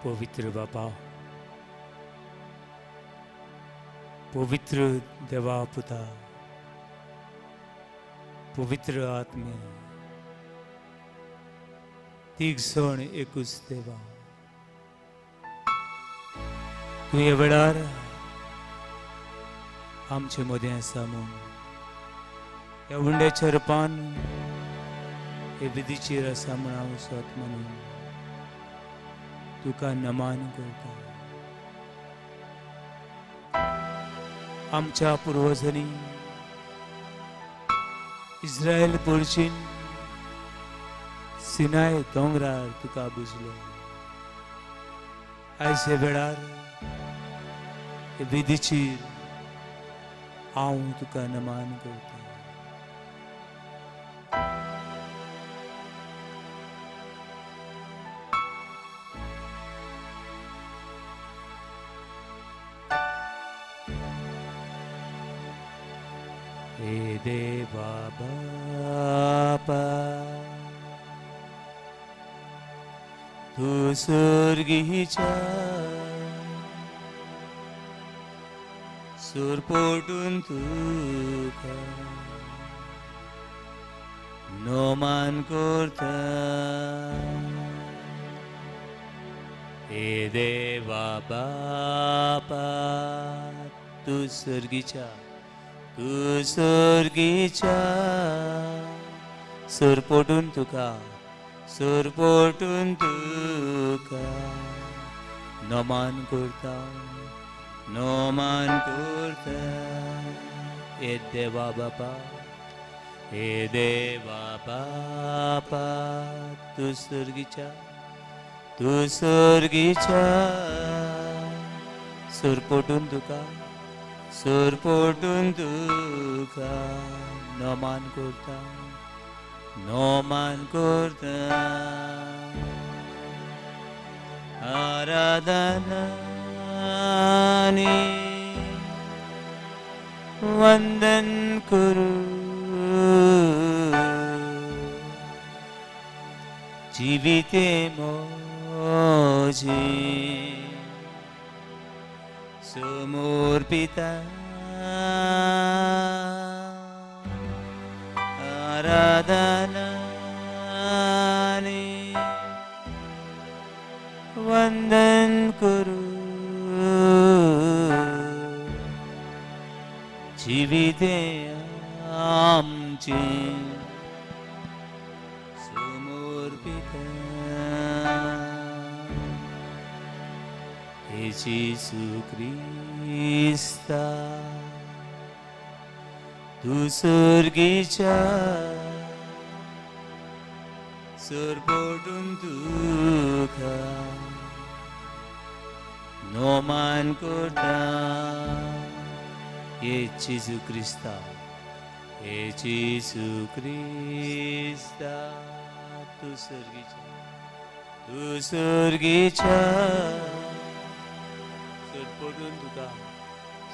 पवित्र बापा, पवित्र देवा पुता, पवित्र आत्मे तीक्ष्ण एकूच देवा, तू एवढार आमचे मध्ये सामून या उंड्याच्या रूपान हे विधीची रसा म्हणावं स्वत म्हणून तुका नमान करता. आमच्या पूर्वजांनी इस्रायल पोरचीन सिनाय दोंगरार तुका बुजलो. आयचे वेळार हे विधीची हांव तुका नमान करता. हे देवा बापा, तू स्वर्गीच्या सूर पोटून तुका नोमान करता. हे देवा बापा, तू स्वर्गीच्या सूर पोटून तुका नोमान करता. हे देवा बापा, तू स्वर्गीच्या सूर पोटून तुका नोमान करता. आराधना वंदन करू जीविते मोजी समर्पिता. आराधना वंदन करू जीविते आमचे समर्पिता. हे येशू ख्रिस्ता, तू स्वर्गीच्या सूर पोटून तुका नोमान करता. येशू ख्रिस्ता, तू स्वर्गीच्या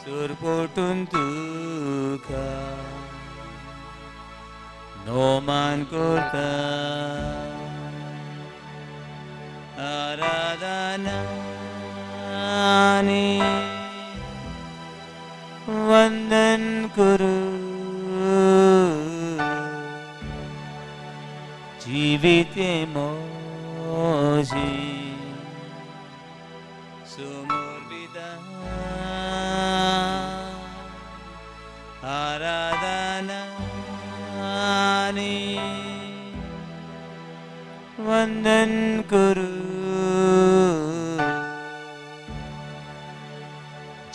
सूर पोटून तुका नोमान करता. आराधना वंदन करू जीविते मोजी समर्पिता. आराधना वंदन करू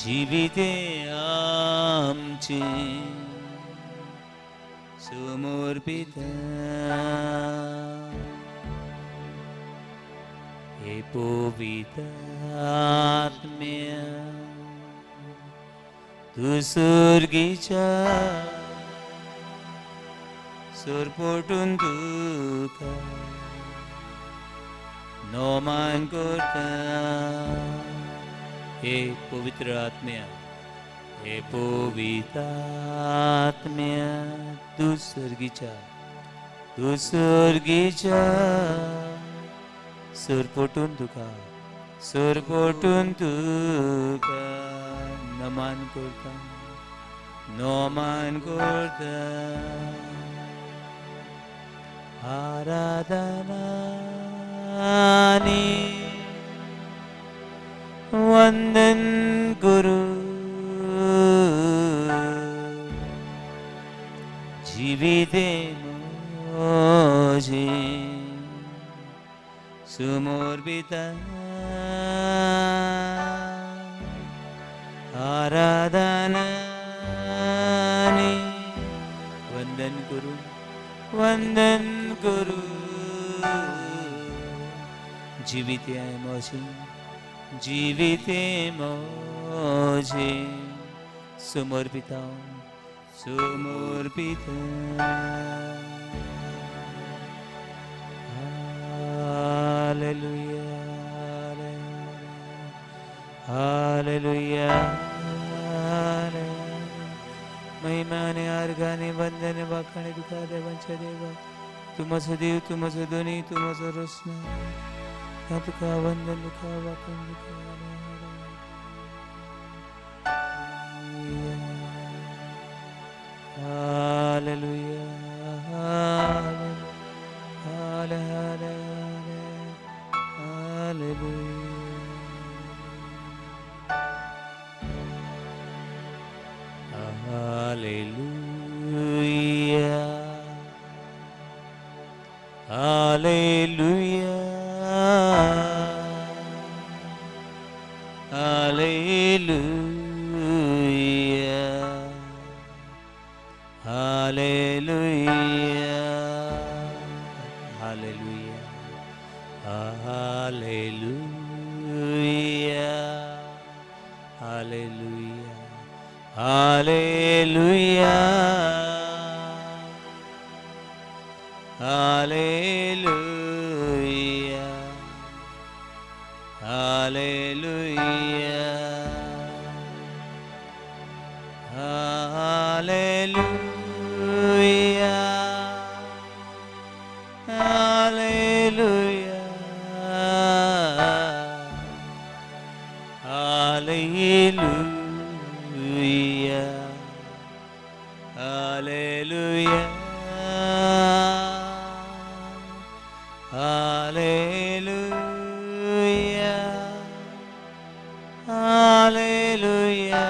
जीविते आमचे समर्पिता. हे पवित्र आत्म्या, तू स्वर्गीच्या सूर पोटून तुका नोमान करता. हे पवित्र आत्म्या, तू स्वर्गीच्या सूर पोटून तुका सुर कोटून तुका नमन करता नमन करता आराधनानी वंदन गुरु जीविते मोजे सुमोर्पिता आराधनानी वंदन गुरु जीविते मोजे समर्पिता हालेलुया हालेलुया महिमाने आर्गाने वंदने वाखाणे दुखा देवांच्या देवा तुमचं देव तुमचं दोन्ही तुमचं रचना तुका वंदन दुखा वाखाण दुखा hallelujah Hallelujah, hallelujah, hallelujah, hallelujah, hallelujah, hallelujah, hallelujah, hallelujah, hallelujah, hallelujah, hallelujah, hallelujah. Hallelujah,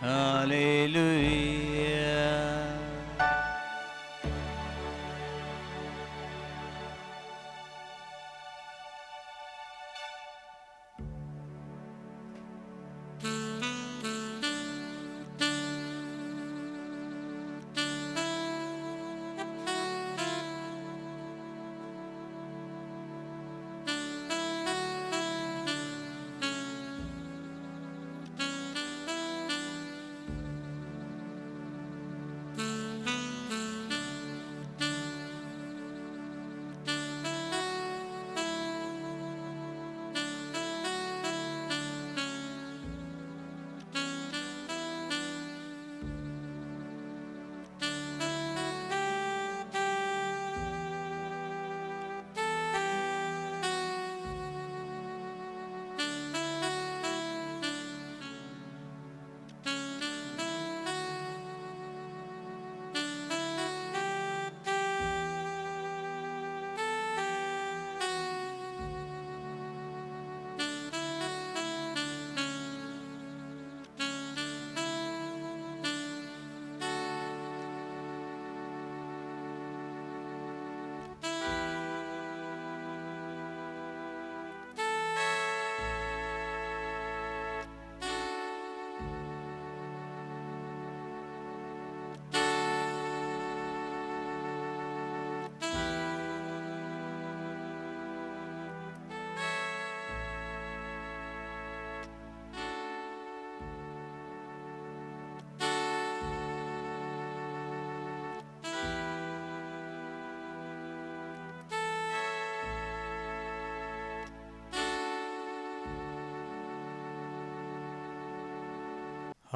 hallelujah.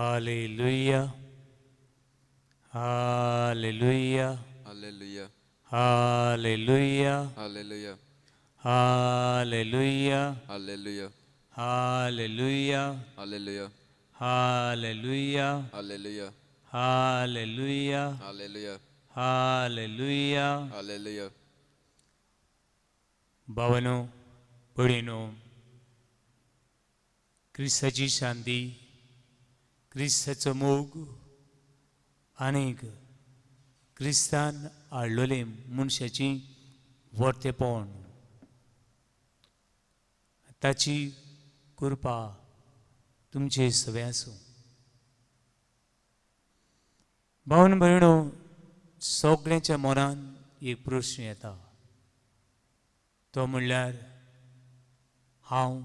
Hallelujah, Hallelujah. Hallelujah. Hallelujah. Hallelujah. Hallelujah. Hallelujah. Hallelujah. Hallelujah. Hallelujah. Hallelujah. Hallelujah. Hallelujah. Hallelujah. Hallelujah. भावनो भयणीनो, क्रिस्ताची शांती, क्रिस्ताचो मोग आनीक क्रिस्तान हाडलेली मनशाची वर्तेपण, ताची कृपा तुमचे सगळे आसूं. भावन भयणो, सगळ्यांच्या मनान एक प्रश्न येता, तो म्हणल्यार हांव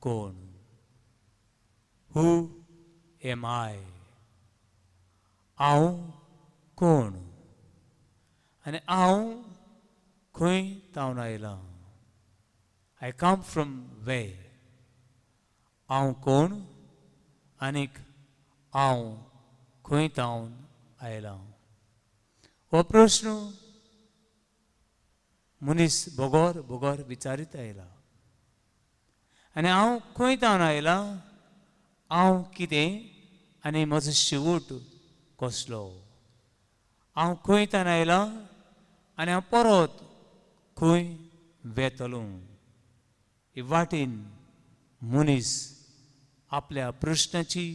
कोण? हू एम आय? हांव कोण आनी हांव खंय तावन आयलां? आय कम फ्रॉम वेर? हांव कोण आनीक हांव खंय तावन आयलां? हो प्रश्न मनीस बोगोर बोगोर विचारीत आयला. आनी हांव खंय तावन आयलां, हांव कितें आनी म्हजो शेवट कसलो? हांव खंय तावन आयलां आनी हांव परत खंय वेतलों? हे वाटेन मनीस आपल्या प्रश्नाची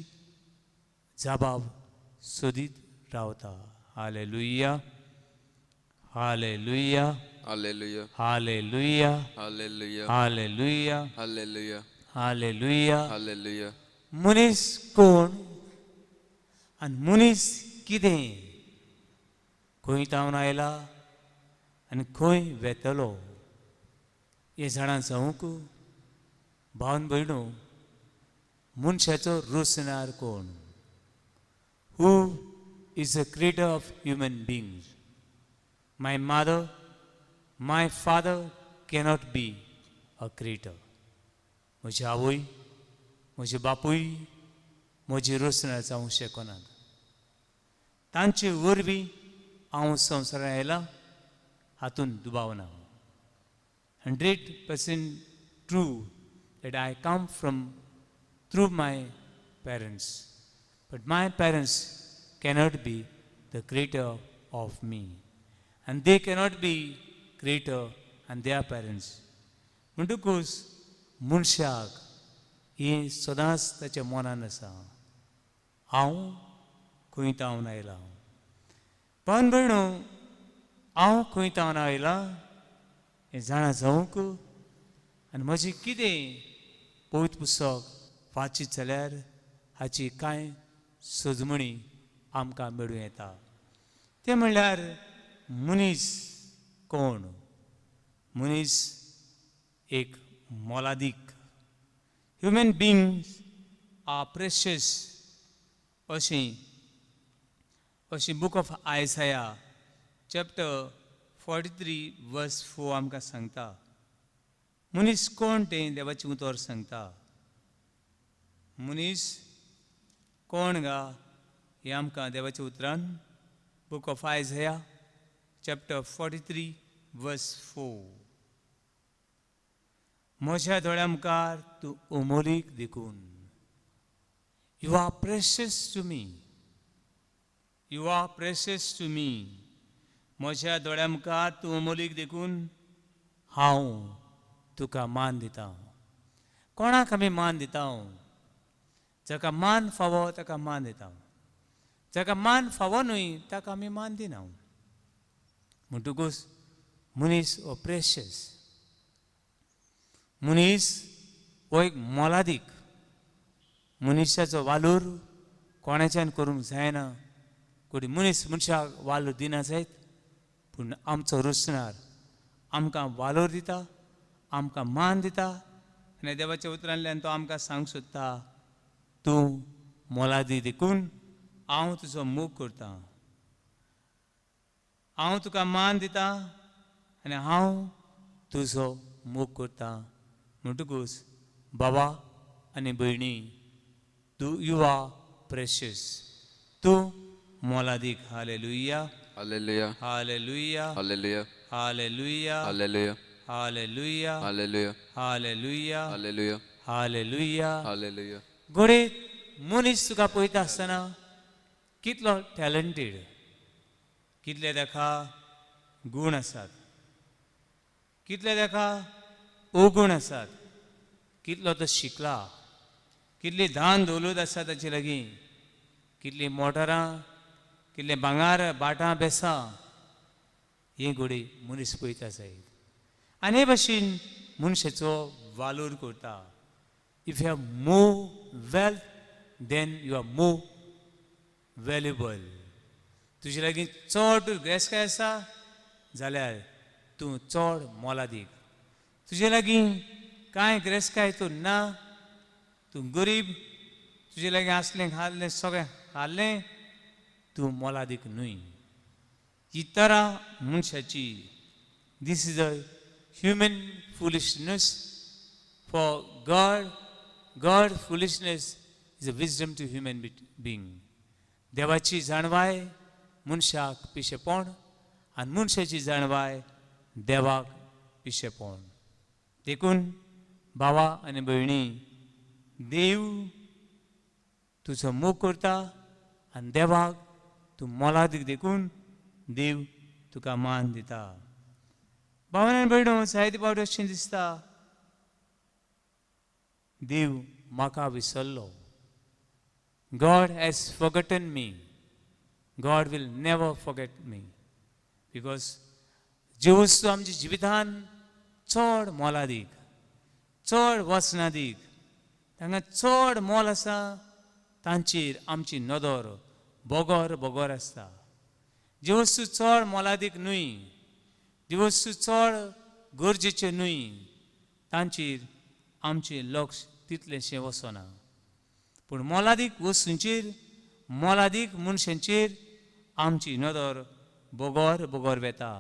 जबाब सोदीत रावता. हालेलुया. हालेलुया. Hallelujah. हालेलुया. Hallelujah. हालेलुया. Hallelujah. हालेलुया. Hallelujah. मनीस कोण आनी मनीस कितें? खंय तावन आयला आनी खंय वेतलो? हे जाणा जावंक भावन भयणो, मनशाचो रोसणार कोण? Who is the creator of human बिंग्स? My mother, my father cannot be a creator. म्हजी आवय, म्हजे बापूय म्हजी रोसणार जावंक शकनात. तांचे वरवीं हांव संवसारांत आयलां हातूंत दुबाव ना. 100% true that I come from through my parents, but my parents cannot be the creator of me, and they cannot be creator and their parents. म्हणटकूच मनशाक ही सदांच ताच्या मनान आसा, हांव खंय तावन आयलां. पण भयणो, हांव खंय तावन आयलां हें जाणा जावंक आनी म्हजें कितें पवित्र पुस्तक वाचीत जाल्यार हाची कांय सजमणी आमकां मेळूं येता. तें म्हणल्यार मनीस कोण? मनीस एक मोलादीक. ह्युमन बिंग्स आर प्रेशियस अशें book of Isaiah chapter 43 verse 4 आमकां सांगता. मनीस कोण तें देवाचें उतर सांगता. मनीस कोण गा हें आमकां देवाच्या उतरान book of Isaiah chapter 43 verse 4. म्हज्या दोळ्यां मुखार तूं अमोलीक देखून. You are precious to me. You are precious to me. म्हज्या दोळ्यां मुखार तूं अमोलीक देखून हांव तुका मान दितां. कोणाक आमी मान दिता? जाका मान फावो ताका मान दिता. जाका मान फावो न्हय ताका आमी मान दिना. म्हणटकूच मनीस हो प्रेशियस. मनीस हो एक मोलादीक. मनशाचो वालोर कोणाच्यान करूंक जायना. कोणी मनीस मनशाक वालोर दिना जायत, पूण आमचो रोसणार आमकां वालोर दिता, आमकां मान दिता. आनी देवाच्या उतरांतल्यान तो आमकां सांगूंक सोदता, तूं मोलादी देखून हांव तुजो मोग करतां. हांव तुका मान दितां आनी हांव तुजो मोग करतां. म्हणटकूच बाबा आनी भयणी, तूं यू आर प्रेशियस. तूं मोलादीक. Hallelujah, Hallelujah. हालेलुया, Hallelujah. हालेलुया, Hallelujah. हालेलुया, Hallelujah. हालेलुया, Hallelujah. हालेलुया. Hallelujah. घोडे मनीस तुका पळयता आसतना कितलो टॅलंटेड, कितले ताका गूण आसात, कितले ताका अवगूण आसात, कितलो तो शिकला, कितली धान दौलत आसा ताचे लागीं, कितली मोटरां, कितले भांगार बाटां बेसां, हे घोडे मनीस पळयता जायत. आनी हे भाशेन मनशाचो वालोर करता. If you have more wealth then you are more valuable. तुजे लागीं चड ग्रेसकाय आसा जाल्यार तूं चड मोलादीक. तुजे लागीं कांय ग्रेसकाय तूं ना, तूं गरीब, तुजे लागीं आसलें खाल्लें सगळें हारलें, तूं मोलादीक न्हय. ही तरा मनशाची. This is a human foolishness for God. God foolishness is a wisdom to human being. देवाची जाणवाय मनशाक पिशेपण, आनी मनशाची जाणवाय देवाक पिशेपण. देखून भावा आनी भयणी, देव तुजो मोग करता आनी देवाक तूं मोलादीक देखून देव तुका मान दिता. भावान आनी भयणो, जायते फावटी अशें दिसता देव म्हाका विसरलो. God has forgotten me. God will never forget me. Because जे वस्तू आमच्या जिवितान चड मोलादीक, चड वचनादीक, तांकां चड मोल आसा, तांचेर आमची नदर बोगोर बोगोर आसता. जे वस्तू चड मोलादीक न्हय, जे वस्तू चड गरजेच्यो न्हय, तांचेर आमचें लक्ष तितलेंशें वचना. पूण मोलादीक वस्तूंचेर, मोलादीक मनशांचेर आमची नदर बोगोर बोगोर वेता.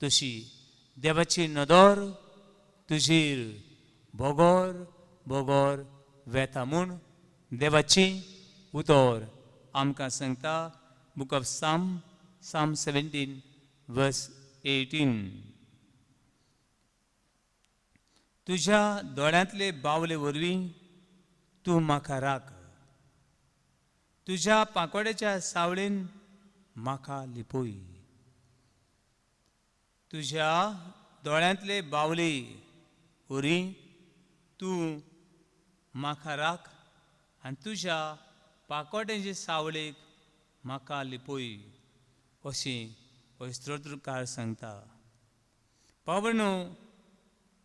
तशी देवाची नदर तुजेर बोगोर बोगोर वेता म्हूण देवाची उतर आमकां सांगता. Book of Psalm 17 verse 18. तुज्या दोळ्यांतले बावले वरवीं तूं म्हाका राख, तुज्या पांकोड्याच्या सावळेन म्हाका लिपय. तुज्या दोळ्यांतले बावले वरवीं तूं म्हाका राख आनी तुज्या पांकोड्याचे सावळेक म्हाका लिपय, अशें हो स्तोत्रकार सांगता. पावणो,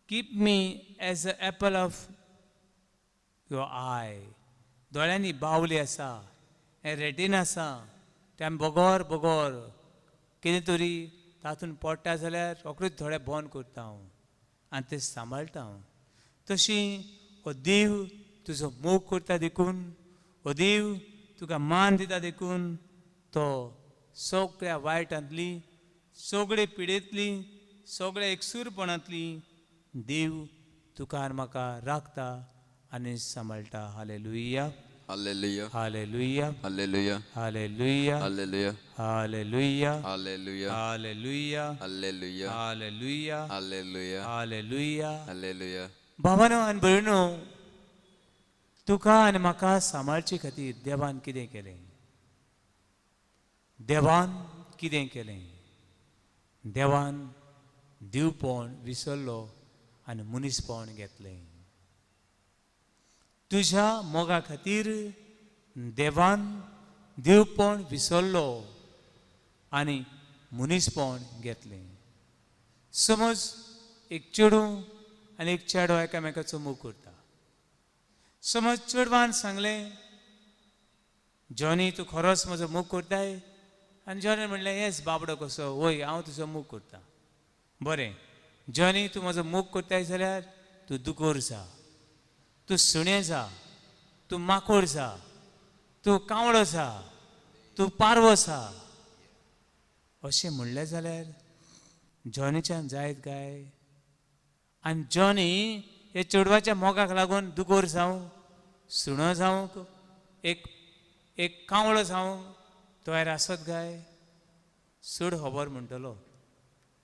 keep me as a apple of your eye. दोळ्यांनी बावली आसा, हे रेटीन आसा, ते आमी बोगोर बोगोर कितें तरी तातूंत पडटा जाल्यार रोखडीच थोडे बंद करता हांव आनी ते सांबाळटा हांव. तशी हो देव तुजो मोग करता देखून, हो देव तुका मान दिता देखून, तो सगळ्या वायटांतली, सगळे पिडेंतली, सगळ्या एकसूरपणांतली देव तुका आनी म्हाका राखता आनी सांबाळटा. Hallelujah, Hallelujah. हालेलुया, Hallelujah. हालेलुया, Hallelujah. हालेलुया, Hallelujah. हालेलुया, Hallelujah. हालेलुया, Hallelujah. हालेलुया. Hallelujah. भावानो आनी भयणो, तुका आनी म्हाका सांबाळचे खातीर देवान कितें केलें? देवान कितें केलें? देवान दिवपण विसरलो आनी मनीसपण घेतलें. तुज्या मोगा खातीर देवान दिवपण विसरलो आनी मनीसपण घेतलें. समज एक चेडूं आनी एक चेडो एकामेकाचो मोग करता. समज चेडवान सांगलें, जॉनी तूं खरोच म्हजो मोग करताय? आनी जॉनीन म्हणलें, येस बाबडो कसो, वय हांव तुजो मोग करतां. बरें, जॉनी तूं म्हजो मोग करताय जाल्यार तूं दुकोर जा, तूं सुणें जा, तूं माकोड जा, तूं कावळो जा, तूं पारवो जा. अशें म्हणलें जाल्यार जॉनीच्यान जायत काय? आनी जॉनी हे चेडवाच्या मोगाक लागून दुकोर जावं, सुणो जावं, एक कावळो जावं, तयार आसत काय चड खबर म्हणटलो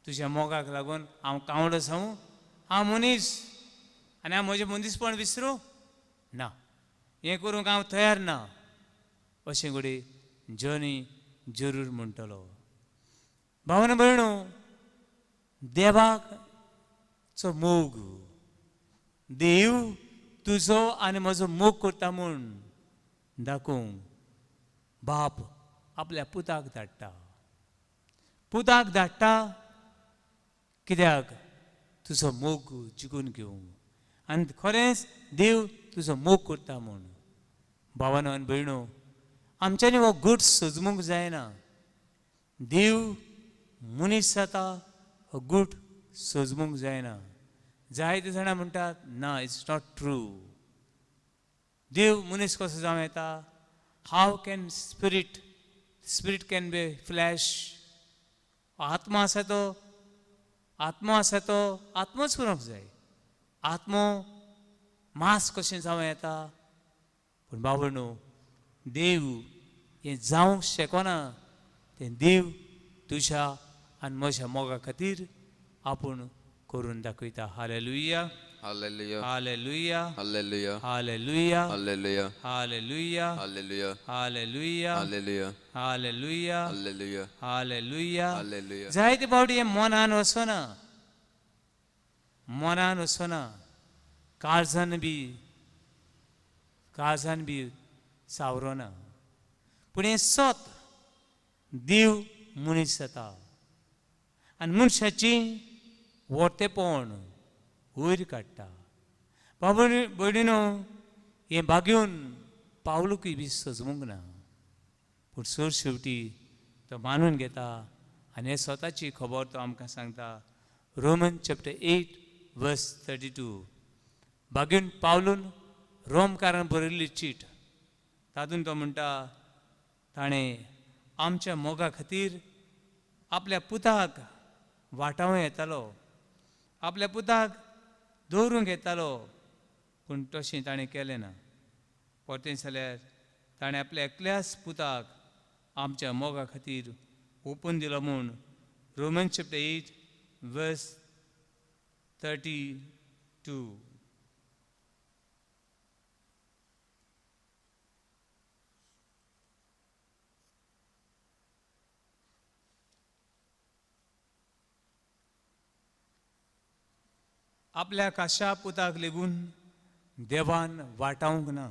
तुज्या मोगाक लागून हांव कावडो जावं हांव मनीस आनी हांव म्हजें मनीसपण विसरूं ना हें करूंक हांव तयार ना अशें घडये जॉनी जरूर म्हणटलो. भावना भयणो देवाक चो मोग देव तुजो आनी म्हजो मोग करता म्हूण दाखोवंक बाप आपल्या पुताक धाडटा. पुताक धाडटा कित्याक तुजो मोग जिखून घेवंक आनी खरेंच देव तुजो मोग करता म्हूण. भावानो आनी भयणो आमच्यांनी हो गट सजमूंक जायना. देव मनीस जाता हो गूट सजमूंक जायना. जायते जाणां म्हणटात ना इट्स नॉट ट्रू. देव मनीस कसो जावं येता. How can spirit can be flesh. आत्मा आसा तो आत्मोच करूंक जाय. आत्मो मास कशें जावं येता. पूण बाबणो देव हें जावंक शकना तें देव तुज्या आनी म्हज्या मोगा खातीर आपूण करून दाखयता. Hallelujah Hallelujah. हालेलुया Hallelujah. हालेलुया Hallelujah. हालेलुया Hallelujah. हालेलुया Hallelujah. हालेलुया Hallelujah. हालेलुया. Hallelujah. जायते फावटी हें मनान वचना. मनान वचना. काळजान बी सावरोना. पूण हें सत देव मनीस जाता आनी मनशाची वर्तेपण वयर काडटा. भयणीनो हें भाग्यून पावलूकय बी सजमूंक ना. पूण सर शेवटी तो मानून घेता आनी हे स्वताची खबर तो आमकां सांगता. रोमन चॅप्टर 8 वर्स 32. भाग्यून पावलून रोमकारान बरयल्ली चीट तातूंत तो म्हणटा ताणें आमच्या मोगा खातीर आपल्या पुताक वाटावं येतालो. आपल्या पुताक दवरूंक येतालो. पूण तशें ताणें केलें ना. परतें जाल्यार ताणें आपल्या एकल्याच पुताक आमच्या मोगा खातीर ओपून दिलो म्हूण रोमन चॅप्टर 8 वर्स 32. आपल्या काशा पुताक लेगून देवान वाटावंक ना.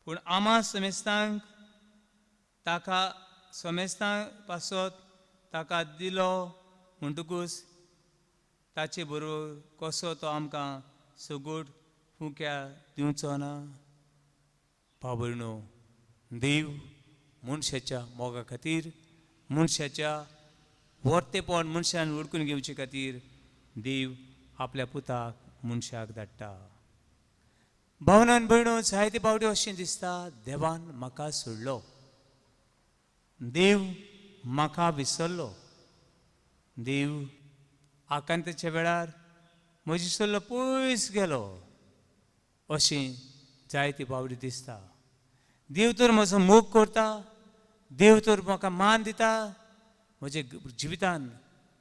पूण आमा समेस्तांक ताका समेस्तां पासत ताका दिलो म्हणटकूच ताचे बरोबर कसो तो आमकां सगोट फुक्या दिवचो ना. भावयणो देव मनशाच्या मोगा खातीर मनशाच्या वर्तेपण मनशान वळखून घेवचे खातीर देव आपल्या पुताक मनशाक धाडटा. भावनान भयणो जायते फावटी अशें दिसता देवान म्हाका सोडलो. देव म्हाका विसरलो. देव आकांताच्या वेळार म्हजी सोडलो पयस गेलो अशें जायते फावटी दिसता. देव तर म्हजो मोग करता. देव तर म्हाका मान दिता. म्हज्या जिवितान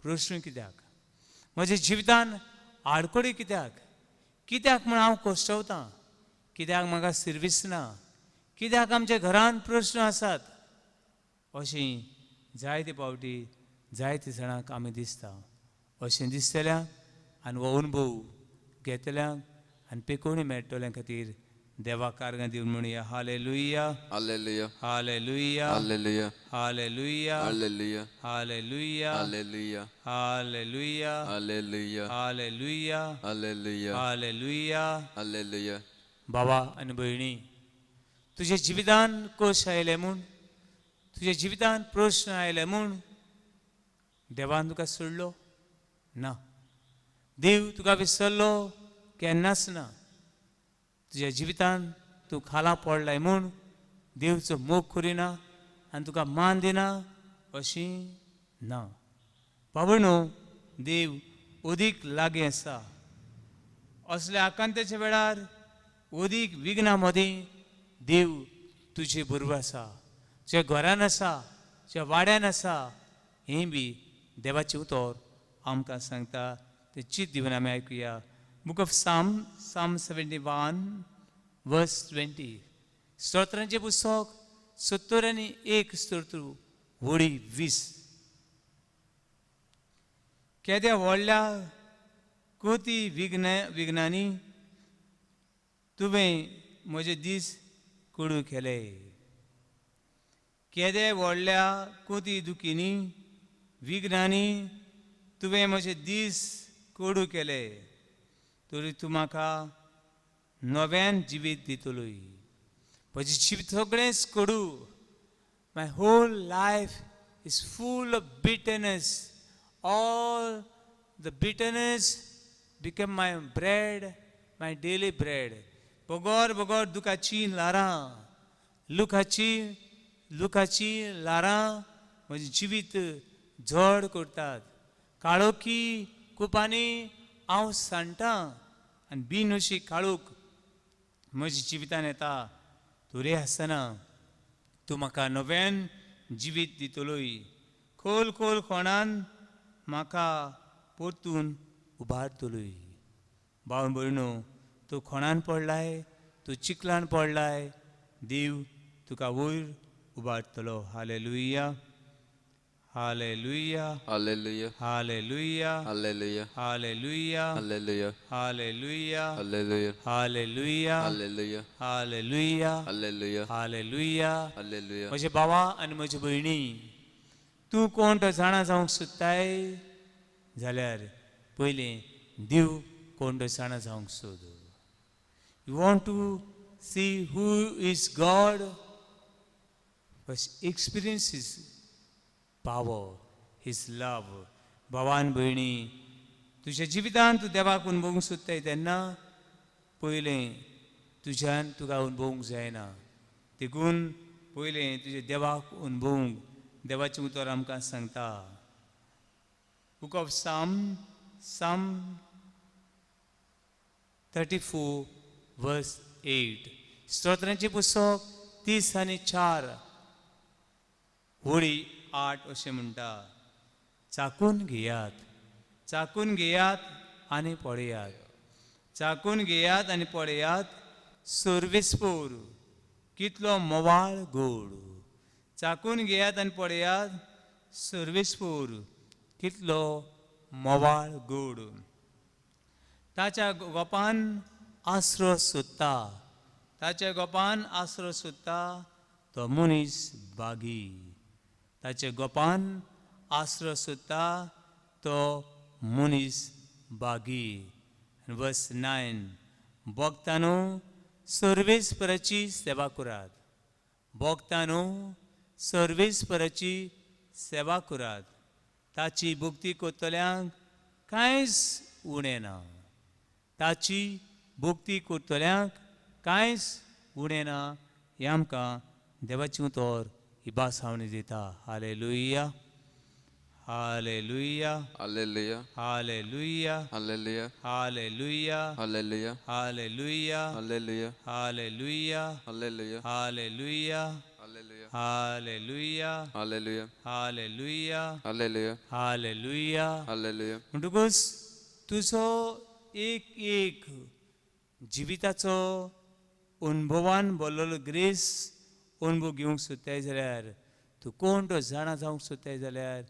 प्रश्न कित्याक. म्हज्या जिवितान आडखडी कित्याक म्हूण हांव कोश्टवतां. कित्याक म्हाका सर्वीस ना. कित्याक आमच्या घरान प्रश्न आसात. अशें जायते फावटी जायते जाणांक आमी दिसता. अशें दिसतल्यांक आनी हो अनुभव घेतल्यांक आनी पेकोवणी मेळटल्यांक खातीर देवाक कारगां दिवन म्हणया हालेलुया Hallelujah. हालेलुया Hallelujah. हालेलुया Hallelujah. हालेलुया Hallelujah. हालेलुया Hallelujah. हालेलुया Hallelujah. हालेलुया. Hallelujah. बाबा आनी भयणी तुज्या जिवितान कश आयले म्हूण तुज्या जिवितान प्रश्न आयले म्हूण देवान तुका सोडलो ना. देव तुका विसरलो केन्नाच ना. तुज्या जिवितान तूं खाला पडलाय म्हूण देवचो मोग करिना आनी तुका मान दिना अशीं ना. बाबणो देव अदीक लागीं आसा. असल्या आकांताच्या वेळार अदीक विघ्ना मदीं देव तुजे बरोबर आसा. जे घरान आसा जे वाड्यान आसा हें बी देवाचे उतर आमकां सांगता ते चित दिवन आमी आयकुया. बुक ऑफ साम 71 वर्स 20. स्तोत्रांचें पुस्तक 71 स्तोत्र व्हडी 20. केद्या व्हडल्या कोती विज्ञानी तुवें म्हजे दीस कोडू केले. केदे व्हडल्या कोती दुखीनी विज्ञानी तुवें म्हजे दीस कोडू केले. तरी तूं म्हाका नव्यान जिवीत दितलोय. म्हजें जिवीत सगळेंच कोडू. My whole life is full of bitterness. All the bitterness become my bread, my daily bread. बोगोर दुखाची लारां, लुखाची लारां म्हजें जिवीत जड करतात. काळोखी कुपांनी हांव सांडटां आनी बीन अशी काळोख म्हज्या जिवितान येता. तोरी आसतना तूं म्हाका नव्यान जिवीत दितलोय. खोल खोणान म्हाका परतून उबारतलोय. भाव भयणो, तूं खोणान पडलाय, तूं चिखलान पडलाय, देव तुका वयर उबारतलो. हालेलुया, हालेलुया, Hallelujah. हालेलुया, Hallelujah. हालेलुया, Hallelujah. हालेलुया, Hallelujah. हालेलुया, Hallelujah. हालेलुया, Hallelujah. हालेलुया. Hallelujah. म्हजे भावा आनी म्हजे भयणी, तूं कोण तो जाणा जावंक सोदताय जाल्यार पयलीं देव कोण तो जाणा जावंक सोद. You want to see who is God. First experience is power, his love. भावान भयणी, तुज्या जिवितान तूं देवाक अनुभवूंक सोदताय तेन्ना पयलें तुज्यान तुका अनुभवूंक जायना. देखून पयलें तुज्या देवाक अनुभवूंक देवाचें उतर आमकां सांगता. बुक ऑफ साम 34 वर्स 8. स्तोत्रांचें पुस्तक 30 आनी 4 व्हडी 8 अशें म्हणटा. चाकून घेयात आनी पळयात. चाकून घेयात आनी पळयात. सर्वेस्पोर कितलो मोवाळ गोड. चाकून घेयात आनी पळयात. सर्वेस्पोर कितलो मोवाळ गोड. ताच्या गोपान आसरो सोदता. ताच्या गोपान आसरो सोदता तो मनीस बागी. ताचे गोपान आसरो सोदता तो मनीस बागी. वर्स 9. भोगतानो सर्वेस्पराची सेवा करात. भोगतानो सर्वेस्पराची सेवा करात. ताची भक्ती करतल्यांक कांयच उणें ना. ताची भक्ती करतल्यांक कांयच उणें ना. हें आमकां देवाचें उतर ही बासावणी दिता. हालेलुया, हालेलुया, Hallelujah. हालेलुया, Hallelujah. हालेलुया, Hallelujah. हालेलुया, Hallelujah. हालेलुया, Hallelujah. हालेलुया, Hallelujah. हालेलुया, Hallelujah. हालेलुया, Hallelujah. हालेलुया. Hallelujah. म्हणटकूच तुजो एक जिविताचो अनुभवान भरलेलो ग्रेस अनुभव घेवंक सोदताय जाल्यार तूं कोण तो जाणा जावंक सोदताय जाल्यार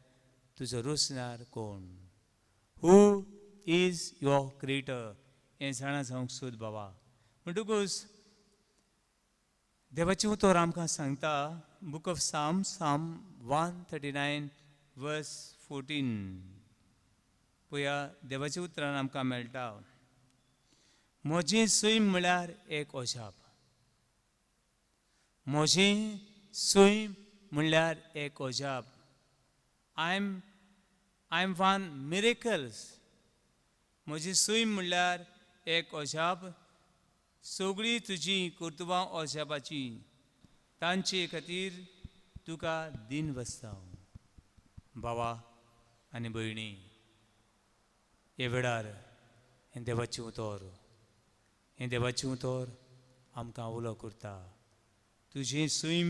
तुजो रोसनार कोण. हू इज युअर क्रिएटर हें जाणा जावंक सोद बाबा. म्हणटकूच देवाचें उतर आमकां सांगता. बुक ऑफ साम 139 वर्स 14. पळया देवाच्या उतरान आमकां मेळटा. म्हजें सैम म्हळ्यार एक अजाप. म्हजें सैम म्हणल्यार एक अजाप. I am one miracles. म्हजी सैम म्हणल्यार एक अजाप. सगळीं तुजी कर्तुबां अजापाची. तांचे खातीर तुका दिन बसता. भावा आनी भयणी, हे वेळार हें देवाचें उतर आमकां उलो करता. तुजें सैम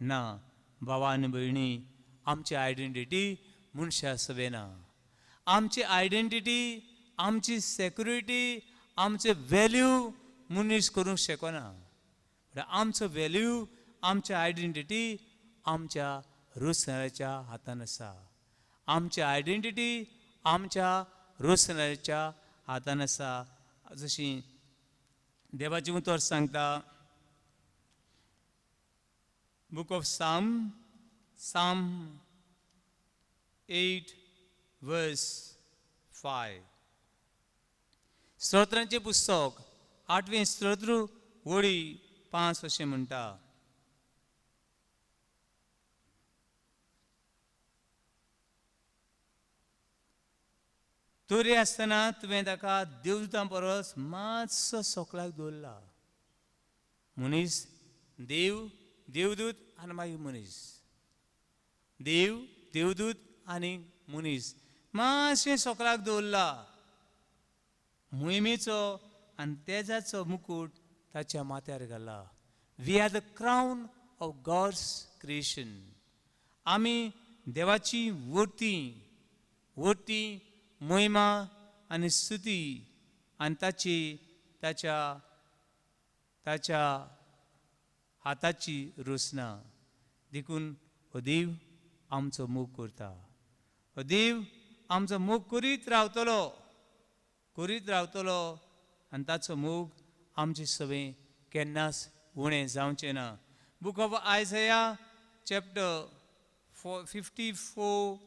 ना भावा आनी भयणी, आमची आयडेंटिटी मनशा सवेना. आमची आयडेंटिटी, आमची सेक्युरिटी, आमचे व्हॅल्यू मनीस करूंक शकना. आमचो व्हॅल्यू, आमची आयडेंटिटी आमच्या रोसनाच्या हातान आसा. आमची आयडेंटिटी आमच्या रोसनाच्या हातान आसा. जशी देवाची उतर सांगता, बुक ऑफ Psalm 8 verse 5. स्तोत्रांचे पुस्तक 8वें स्तोत्र वळी 5 अशें म्हणटा. तोरी आसतना तुवें ताका देवदूतां परस मातसो सोकलाक दवरला. मनीस, देवदूत आनी मागीर मनीस. देवदूत आनी मनीस मातशें सोकलाक दवरला. मोहिमेचो आनी तेजाचो मुकूट ताच्या माथ्यार घाला. We are the crown of God's creation. आमी देवाची वर्ती मोहिमा आनी स्तुती आनी ताच्या हाताची रोसना देखून हो देव आमचो मोग करता. हो देव आमचो मोग करीत रावतलो आनी ताचो मोग आमचे सवें केन्नाच उणें जावचें ना. Book of Isaiah chapter 54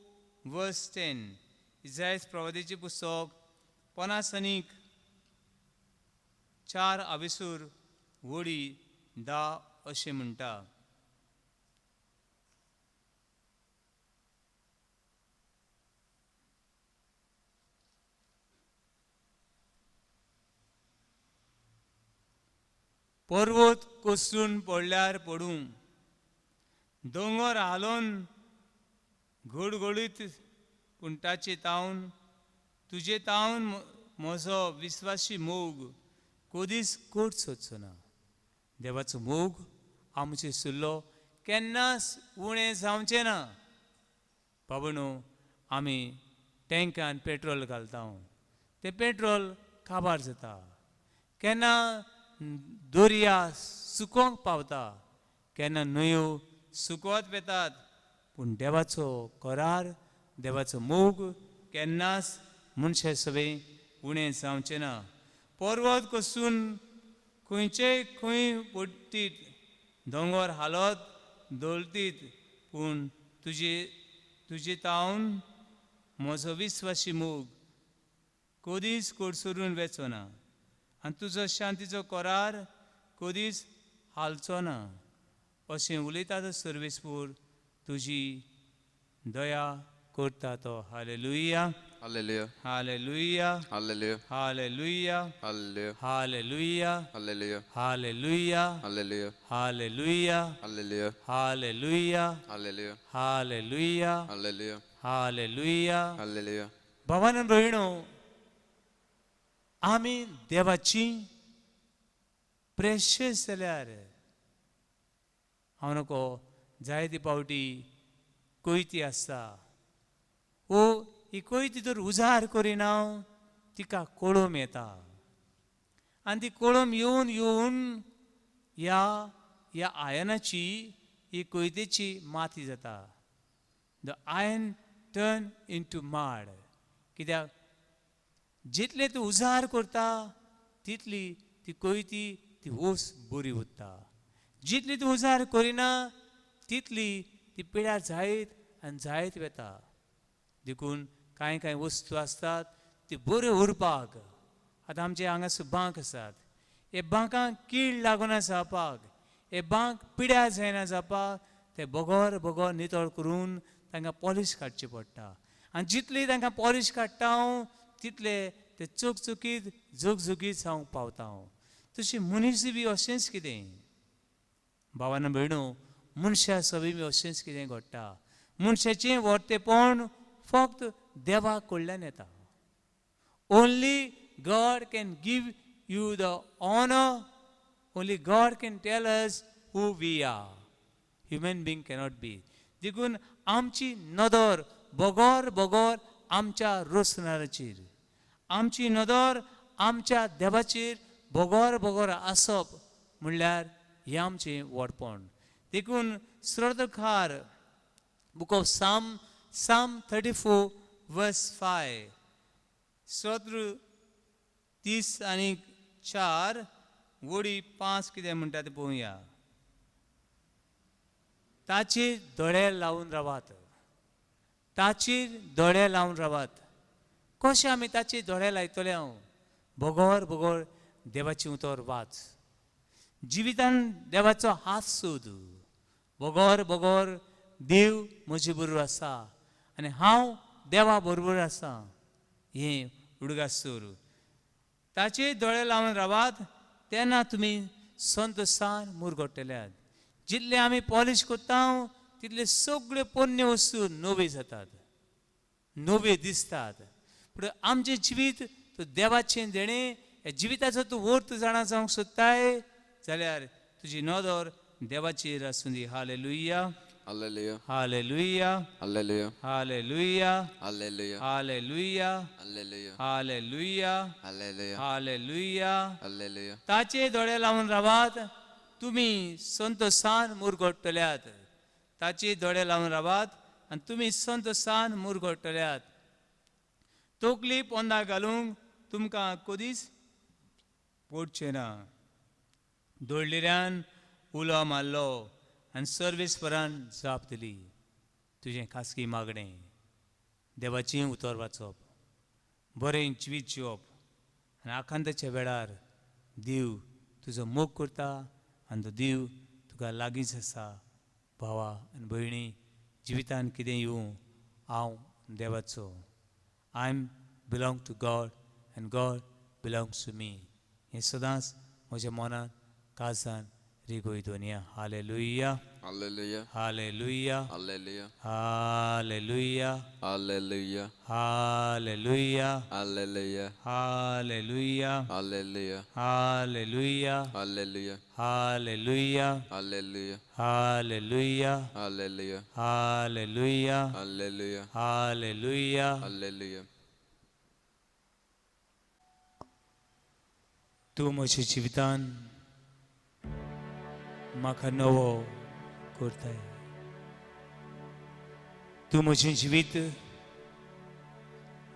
verse 10. इसायास प्रवादीचें पुस्तक 50 4 आविसूर वळी 10 अशें म्हणटा. पर्वत कोसळून पडल्यार पडूं, दोंगर हालोवन घडघडीत, पूण ताचे तावन तुजे तावन म्हजो विस्वासी मोग कधीच कोट सोदचो ना. देवाचो मोग आमचे सुल्लो केन्नाच उणें जावचें ना. बाबणो, आमी टँकान पेट्रोल घालता, तें पेट्रोल काबार जाता. केन्ना दर्या सुकोवंक पावता, केन्ना न्हंयो सुकवत वेतात. पूण देवाचो करार, देवाचो मोग केन्नाच मनशा सवें उणें जावचें ना. पर्वत कोसून खंय पडटीत, दोंगर हालत दोलतीत, पूण तुजे तावन म्हजो विस्वासी मोग कधीच कोडसरून वेचो ना. आनी तुजो शांतीचो करार कधीच हालचो ना. अशें उलयता तो सर्वेस्पूर तुजी दया करता तो. Hallelujah, hallelujah, hallelujah, hallelujah, hallelujah, hallelujah, hallelujah, hallelujah, hallelujah, hallelujah, hallelujah, hallelujah, hallelujah, hallelujah, hallelujah, hallelujah, hallelujah. Hallelujah. भावान भयणो, आमी देवाची प्रेशियस जाल्यार हांव नको जायते पावटी कोयती आसता, ही कोयती तर उजार करिना, तिका कळम येता. आनी ती कळम येवन ह्या आयनाची, ही कोयतेची माती जाता. द आयन टर्न इंटू माड. कित्याक जितले तूं उजार करता तितली ती कोयती, ती ओस बरी उरता. जितली तूं उजार करिना तितली ती पिड्यार जायत वेता. देखून कांय वस्तू आसतात ती बऱ्यो उरपाक. आतां आमचे हांगासर बांक आसात, हे बांकांक कीड लागना जावपाक, हे बांक पिड्यार जायना जावपाक ते बोगोर नितळ करून तांकां पॉलिश काडची पडटा. आनी जितली तांकां पॉलिश काडटा हांव तितले ते चकचकीत जगजगीत जावंक पावता. तशी मनीस बी अशेंच कितें. भावान भयणो, मनशा सवी बी अशेंच कितें घडटा. मनशाचें वर्तेपण फक्त देवा कडल्यान येता. Only God can give you the honour. Only God can tell us who we are. Human being cannot be. देखून आमची नदर बोगोर बोगोर आमच्या रोसनाराचेर, आमची नदर आमच्या देवाचेर बोगोर बोगोर आसप म्हणल्यार हें आमचें वडपण. देखून श्रोतकार बुक ऑफ Psalm 34 verse 5, स्तोत्र 30 आनी 4 वडी 5 कितें म्हणटा तें पळोवया. ताचेर दोळे लावून रावात, ताचेर दोळे लावून रावात. कशें आमी ताचेर दोळे लायतले? हांव बोगोर बोगोर देवाची उतर वाच, जिवितान देवाचो हात सोद. बोगोर बोगोर देव म्हजे बरोबर आसा आनी हांव देवा बरोबर आसा, हें उडगासूर. ताचेर दोळे लावन रावात, तेन्ना तुमी संतोशान मुरगोडटल्यात. जितले आमी पॉलिश करता तितले सगळे पोन्ने वस्तू नवे जातात, नवे दिसतात. पूण आमचें जिवीत तो देवाचें देणें. ह्या जिविताचो तूं वर्त जाणा जावंक सोदताय जाल्यार तुजी नदर देवाचेर आसूं दी. हालेलुया, Hallelujah. हालेलुया, Hallelujah. हालेलुया, Hallelujah. हालेलुया, Hallelujah. हालेलुया, Hallelujah. हालेलुया. Hallelujah. ताचे दोळे लावून रावात, तुमी संतोशान मुरगोडटल्यात. ताचे दोळे लावून रावात आनी तुमी संतोशान मुरगोडटल्यात. तोकली पोंदा घालूंक तुमकां कदीच पडचें ना. दोळिऱ्यान उलो मारलो आनी सर्वेस्परान जाप दिली. तुजें खासगी मागणें देवाचें उतर वाचप, बरें जिवीत जिवप आनी आखांताच्या वेळार देव तुजो मोग करता आनी तो देव तुका लागींच आसा. भावा आनी भयणी, जिवितान कितें येवं हांव देवाचो. I belong to God and God belongs to me. हें सदांच म्हज्या मनान काळजान रिगोय दोनया. हालेलुया, Hallelujah. हालेलुया, Hallelujah. हालेलुया, Hallelujah. हालेलुया, Hallelujah. हालेलुया, Hallelujah. हालेलुया, Hallelujah. हालेलुया, Hallelujah. हालेलुया, Hallelujah. हालेलुया, Hallelujah. हालेलुया. Hallelujah. तूं म्हज्या जिवितान म्हाका नवो करताय. तूं म्हजें जिवीत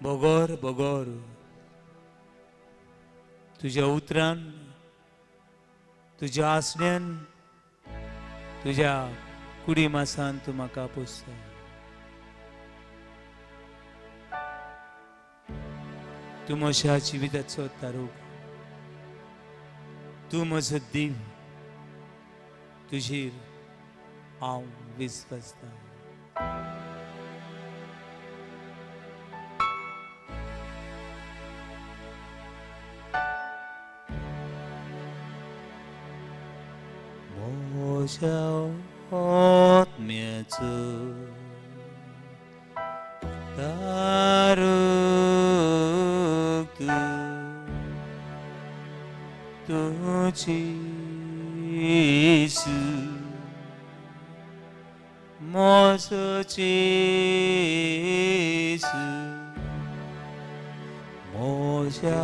बोगोर बोगोर तुज्या उतरान, तुज्या आसण्यान, तुज्या कुडी मासान तूं म्हाका पोसता. तूं म्हज्या जिविताचो तारूक, तूं म्हजो देव. तुजेर हांव विस्वासता. म्हज्या आत्म्याचो तारूक तुजी Jesu, mozo Jesu, moja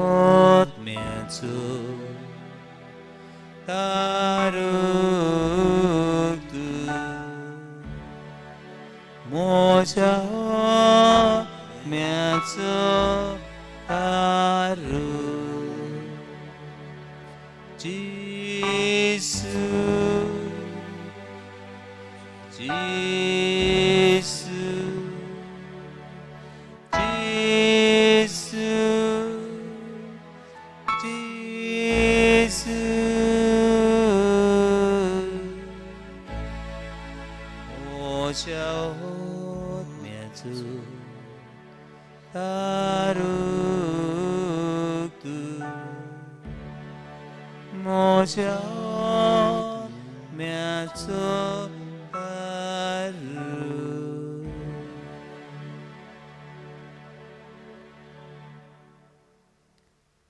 odmiencu, taruk tu, moja odmiencu, taruk. Jesus, Jesus, Jesus, Jesus. Moja odmiencu, taruk tu. Moja miaco baru.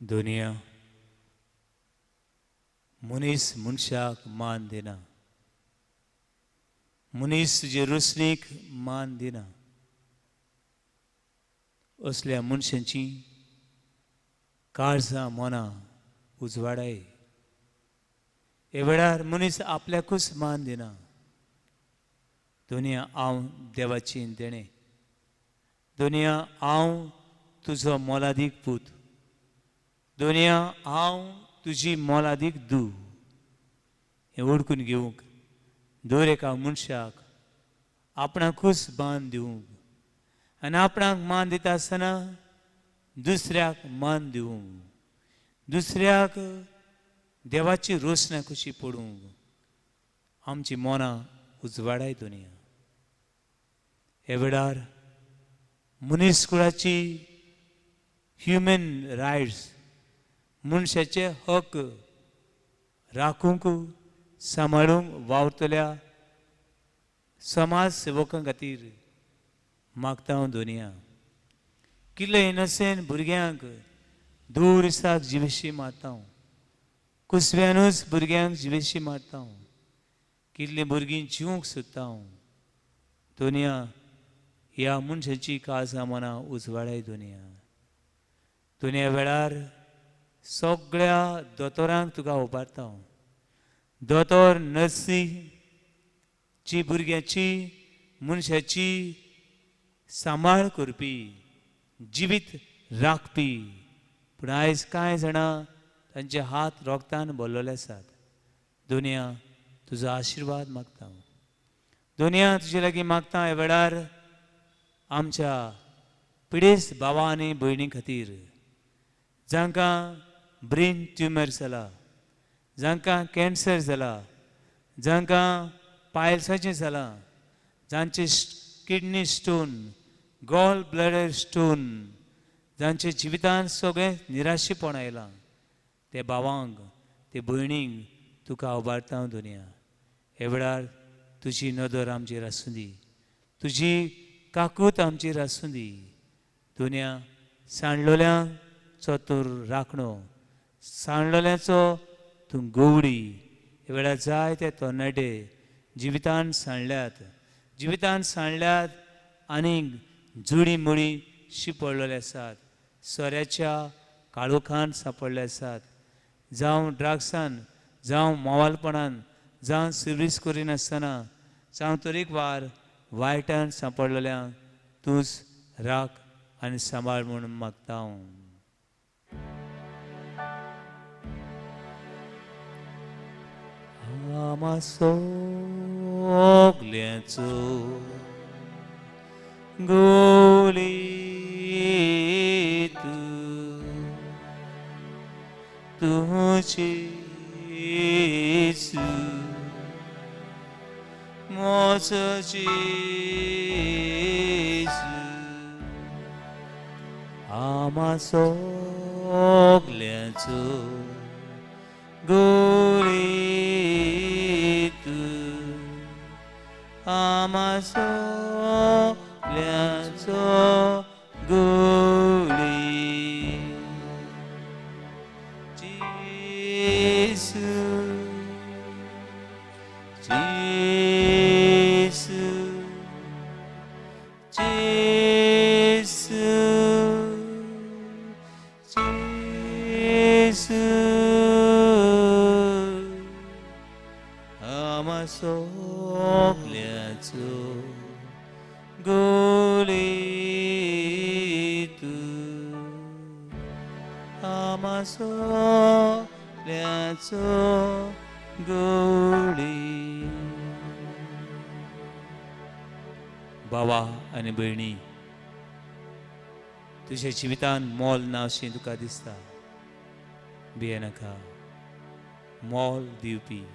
दुनिया मनीस मनशाक मान दिना, मनीस तुजे रोसणीक मान दिना. असल्या मनशांची काळजां मनां उजवाडाय. हे वेळार मनीस आपल्याकूच मान दिना. दुनिया हांव देवाची देणे. दुनिया हांव तुजो मोलादीक पूत. दुनिया हांव तुजी मोलादीक धूव. हें ओळखून घेवंक दर एका मनशाक आपणाकूच मान दिवंक आनी आपणाक मान दिता आसतना दुसऱ्याक मान दिवंक, दुसऱ्याक देवाची रोसणां कशी पडूंक आमची मनां उजवाडाय दुनिया. हे वेळार मनीसकुळाची ह्युमन रायट्स, मनशाचे हक राखूंक सांबाळूंक वावरतल्या समाज सेवकां खातीर मागता हांव दुनिया. कितले इनोसेंट भुरग्यांक दूर दिसाक जिवेशी मारता हांव. कुसव्यानूच भुरग्यांक जिवेशी मारता हांव. कितलीं भुरगीं जिवंक सोदता हांव. दुनिया ह्या मनशाची काळजां मनां उजवाडाय दुनिया. दुनिया वेळार सगळ्या दोतोरांक तुका उबारता हांव. दोतोर नर्सी ची भुरग्याची मनशाची सांबाळ करपी, जिवीत राखपी. पूण आयज कांय जाणां तांचे हात रोगतान भरलेले आसात. दुनिया तुजो आशिर्वाद मागता हांव. दुनिया तुजे लागीं मागता हे वेळार आमच्या पिडेस्त भावां आनी भयणी खातीर, जांकां ब्रेन ट्युमर जाला, जांकां कॅन्सर जाला, जांकां पायल्साचें जालां, जांचे kidney stone, gall bladder stone, जांचे जिवितांत सगळें निराशेपण आयलां, ते भावांक, ते भयणींक तुका उबारता हांव दुनिया. हे वेळार तुजी नदर आमचेर आसूं दी. तुजी काकूट आमचेर आसूं दी. दुनिया सांडलोल्यांचो तूं राखणो, सांडलोल्यांचो तूं गवडी. हे वेळार जायते तरणाटे जिवितांत सांडल्यात, जिवितांत सांडल्यात आनीक जुडी मुडी शिपडलेले आसात. सोऱ्याच्या काळोखांत सांपडले आसात. जावं ड्रग्सान, जावं मोवालपणान, जावं सर्वीस करिनासतना, जावं तरेकवार वायटान सांपडलेल्यांक तूंच राख आनी सांबाळ म्हणून मागता हांव. आमा सगल्यांचो गोली तुझे येसू मोचो येसू आमा सगल्यांचो गोली आमा सगल्यांचो गोली येसू येसू येसू येसू आमा सगल्यांचो गोली आमा सगल्यांचो गोली. भावा आनी भयणी, तुज्या जिवितांत मोल ना अशें तुका दिसता. भियेनाका. मोल दिवपी,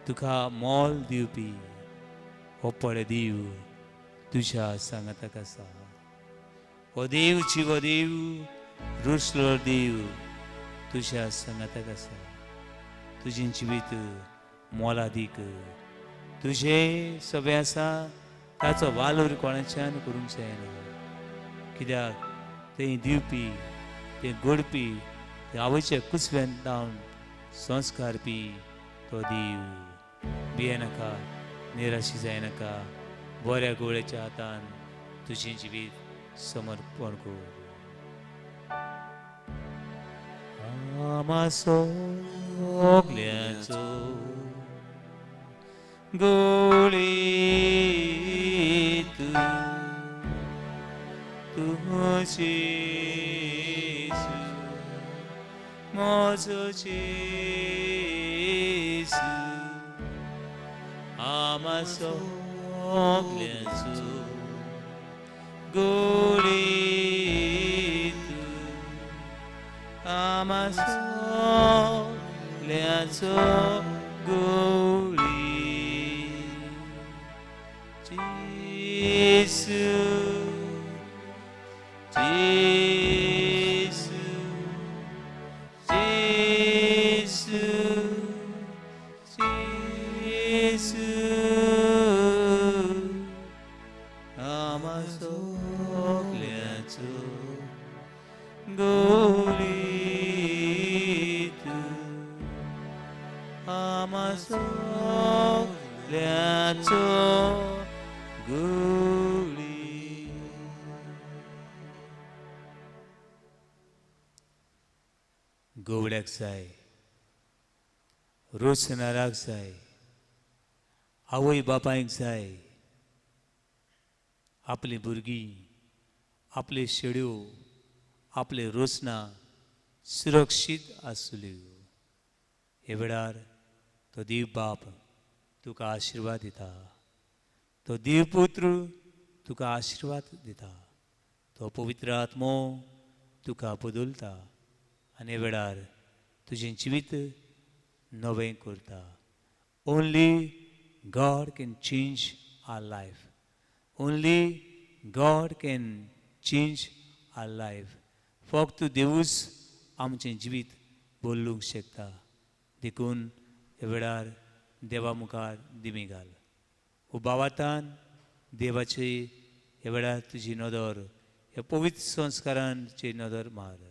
तुका मोल दिवपी हो पळदेव तुज्या सांगाताक आसा. हो देव जिवो देव, रुसलो देव तुज्या सांगाताक आसा. तुजें जिवीत मोलादीक, तुजें सगळें आसा ताचो वालोर कोणाच्यान करूंक जायना. कित्याक तें दिवपी, तें घडपी, तें आवयच्या कुसव्यान जावन संस्कारपी तो देव. भियेनाका. निराशी जायनाका बऱ्या गोळ्याच्या हातान तुझें जिवीत समर्पण कर. आमा सगल्यांचो गोळी तूं जेजू म्हजो जेजू आमा सगल्यांचो गोळी आमा सगल्यांचो गोळी जेजू जेजू जेजू जेजू आमा सगल्यांचो गोळी आमा सगल्यांचो गोळी. गोवड्याक जाय, रोसनाराक जाय, आवय बापायक जाय आपली भुरगीं आपले शेड्यो आपले रोसना सुरक्षीत आसल्यो. हे वेळार तो देव बाप तुका आशिर्वाद दिता, तो देव पुत्र तुका आशिर्वाद दिता, तो पवित्र आत्मो तुका बदलता आनी हे वेळार तुजें जिवीत नवें करता. Only God can change our life. Only God can change our life. फक्त देवूच आमचें जिवीत बदलूंक शकता. देखून हे वेळार देवा मुखार दिमी घाल. उबावातान देवाची हे वेळार तुजी नदर ह्या पवित्र संस्कारांची नदर मार.